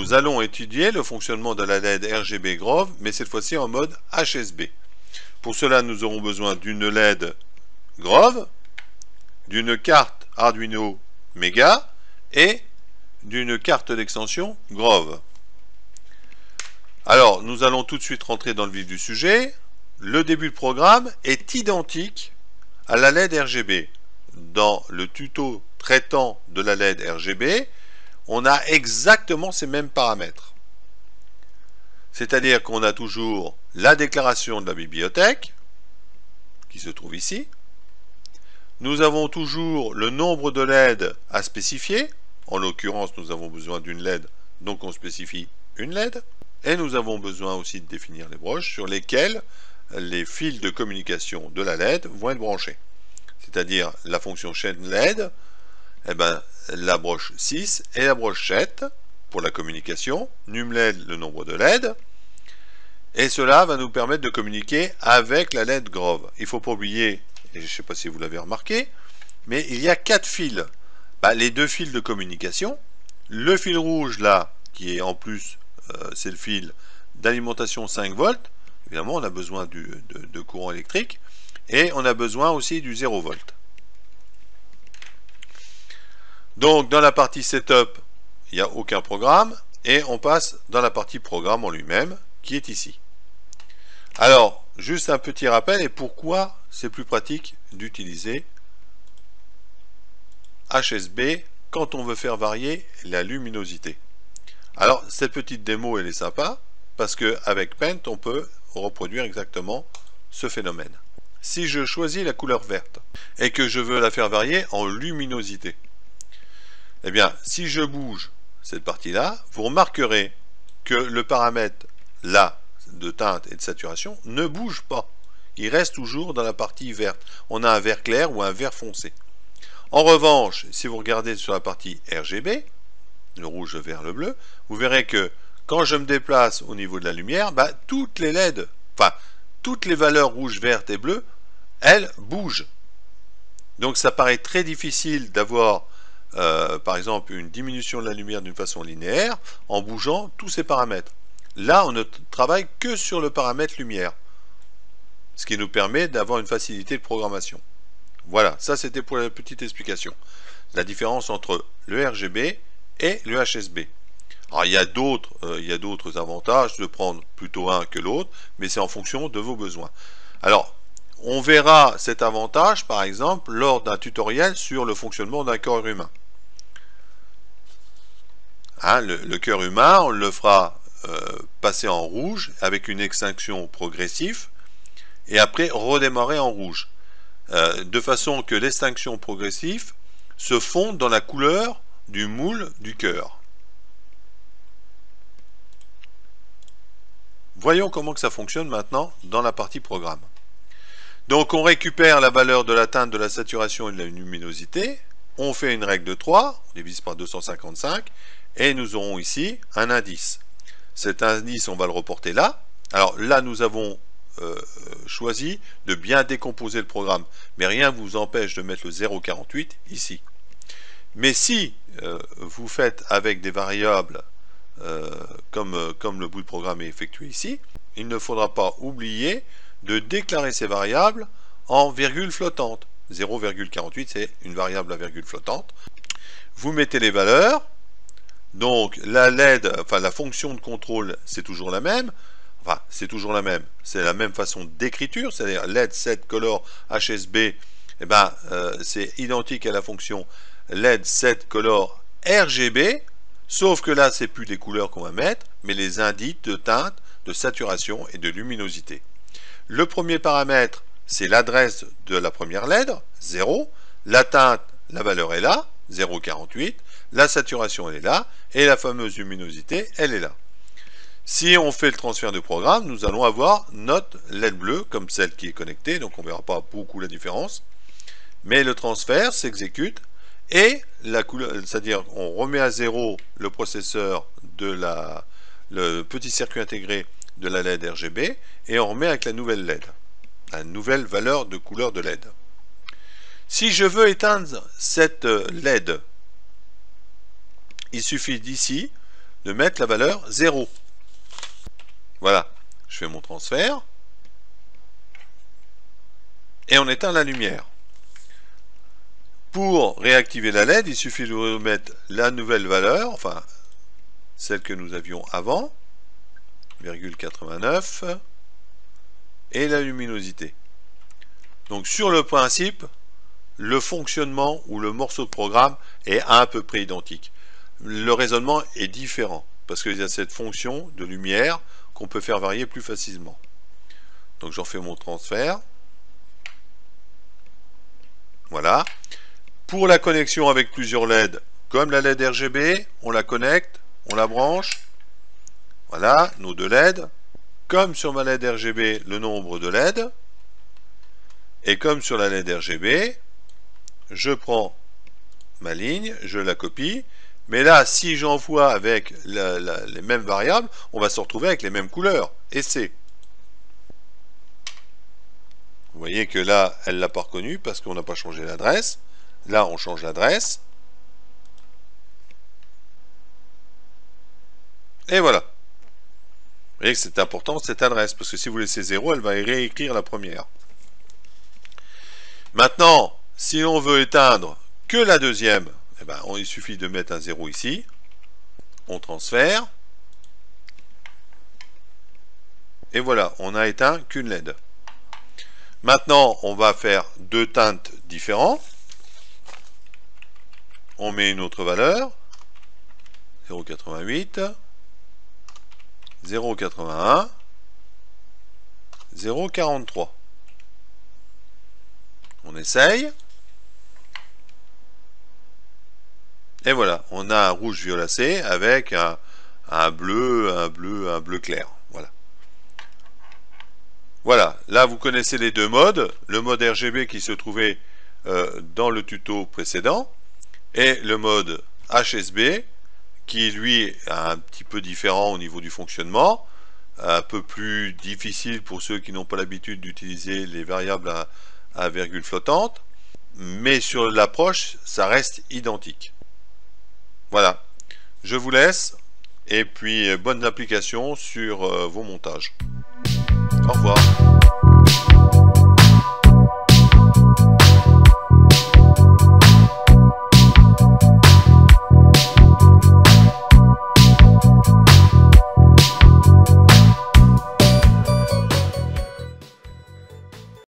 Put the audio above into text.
nous allons étudier le fonctionnement de la LED RGB Grove, mais cette fois-ci en mode HSB. Pour cela, nous aurons besoin d'une LED Grove, d'une carte Arduino Mega et d'une carte d'extension Grove. Alors, nous allons tout de suite rentrer dans le vif du sujet. Le début de programme est identique à la LED RGB. Dans le tuto traitant de la LED RGB, on a exactement ces mêmes paramètres. C'est-à-dire qu'on a toujours la déclaration de la bibliothèque, qui se trouve ici. Nous avons toujours le nombre de LED à spécifier. En l'occurrence, nous avons besoin d'une LED, donc on spécifie une LED. Et nous avons besoin aussi de définir les broches sur lesquelles les fils de communication de la LED vont être branchés. C'est-à-dire la fonction chaîne LED, la broche 6 et la broche 7 pour la communication, num LED le nombre de LED, et cela va nous permettre de communiquer avec la LED Grove. Il ne faut pas oublier, et je ne sais pas si vous l'avez remarqué, mais il y a 4 fils. Les 2 fils de communication, le fil rouge là, qui est en plus, c'est le fil d'alimentation 5 volts, évidemment on a besoin de courant électrique, et on a besoin aussi du 0 volt. Donc dans la partie setup, il n'y a aucun programme, et on passe dans la partie programme en lui-même, qui est ici. Alors, juste un petit rappel, et pourquoi c'est plus pratique d'utiliser HSB quand on veut faire varier la luminosité. Alors, cette petite démo, elle est sympa, parce qu'avec Paint, on peut reproduire exactement ce phénomène. Si je choisis la couleur verte, et que je veux la faire varier en luminosité, eh bien, si je bouge cette partie-là, vous remarquerez que le paramètre là, de teinte et de saturation, ne bouge pas. Il reste toujours dans la partie verte. On a un vert clair ou un vert foncé. En revanche, si vous regardez sur la partie RGB, le rouge, le vert, le bleu, vous verrez que quand je me déplace au niveau de la lumière, toutes les LED, toutes les valeurs rouges, vertes et bleues, elles bougent. Donc ça paraît très difficile d'avoir par exemple une diminution de la lumière d'une façon linéaire en bougeant tous ces paramètres. Là on ne travaille que sur le paramètre lumière, ce qui nous permet d'avoir une facilité de programmation. Voilà, ça c'était pour la petite explication. La différence entre le RGB et le HSB. Alors il y a d'autres avantages de prendre plutôt un que l'autre, mais c'est en fonction de vos besoins. Alors on verra cet avantage par exemple lors d'un tutoriel sur le fonctionnement d'un cœur humain. Le cœur humain, on le fera passer en rouge avec une extinction progressive et après redémarrer en rouge, de façon que l'extinction progressive se fonde dans la couleur du moule du cœur. Voyons comment que ça fonctionne maintenant dans la partie programme. Donc on récupère la valeur de la teinte, de la saturation et de la luminosité, on fait une règle de 3, on divise par 255, et nous aurons ici un indice. Cet indice, on va le reporter là. Alors là, nous avons choisi de bien décomposer le programme, mais rien ne vous empêche de mettre le 0,48 ici. Mais si vous faites avec des variables comme le bout de programme est effectué ici, il ne faudra pas oublier de déclarer ces variables en virgule flottante. 0,48 c'est une variable à virgule flottante. Vous mettez les valeurs, donc la LED, la fonction de contrôle c'est toujours la même, c'est la même façon d'écriture, c'est-à-dire LED set color HSB, c'est identique à la fonction LED set color RGB, sauf que là c'est plus des couleurs qu'on va mettre, mais les indices de teinte, de saturation et de luminosité. Le premier paramètre, c'est l'adresse de la première LED, 0. La teinte, la valeur est là, 0,48. La saturation, elle est là. Et la fameuse luminosité, elle est là. Si on fait le transfert de programme, nous allons avoir notre LED bleue, comme celle qui est connectée. Donc on ne verra pas beaucoup la différence. Mais le transfert s'exécute. Et la couleur, c'est-à-dire on remet à 0 le processeur le petit circuit intégré de la LED RGB et on remet avec la nouvelle LED, la nouvelle valeur de couleur de LED. Si je veux éteindre cette LED, il suffit d'ici de mettre la valeur 0. Voilà, je fais mon transfert. Et on éteint la lumière. Pour réactiver la LED, il suffit de remettre la nouvelle valeur, enfin celle que nous avions avant, 0,89, et la luminosité. Donc sur le principe, le fonctionnement ou le morceau de programme est à peu près identique. Le raisonnement est différent, parce qu'il y a cette fonction de lumière qu'on peut faire varier plus facilement. Donc j'en fais mon transfert. Voilà. Pour la connexion avec plusieurs LED, comme la LED RGB, on la connecte, on la branche. Voilà, nos deux LED. Comme sur ma LED RGB, le nombre de LED. Et comme sur la LED RGB, je prends ma ligne, je la copie. Mais là, si j'envoie avec les mêmes variables, on va se retrouver avec les mêmes couleurs. Et c'est. Vous voyez que là, elle ne l'a pas reconnu parce qu'on n'a pas changé l'adresse. Là, on change l'adresse. Et voilà. Vous voyez que c'est important cette adresse, parce que si vous laissez 0, elle va réécrire la première. Maintenant, si on veut éteindre que la deuxième, eh ben, il suffit de mettre un 0 ici. On transfère. Et voilà, on a éteint qu'une LED. Maintenant, on va faire deux teintes différentes. On met une autre valeur. 0,88. 0,81. 0,43. On essaye. Et voilà, on a un rouge violacé avec un bleu clair. Voilà. Voilà, là vous connaissez les deux modes. Le mode RGB qui se trouvait dans le tuto précédent et le mode HSB qui lui est un petit peu différent au niveau du fonctionnement, un peu plus difficile pour ceux qui n'ont pas l'habitude d'utiliser les variables à virgule flottante, mais sur l'approche, ça reste identique. Voilà, je vous laisse, et puis bonnes applications sur vos montages. Au revoir.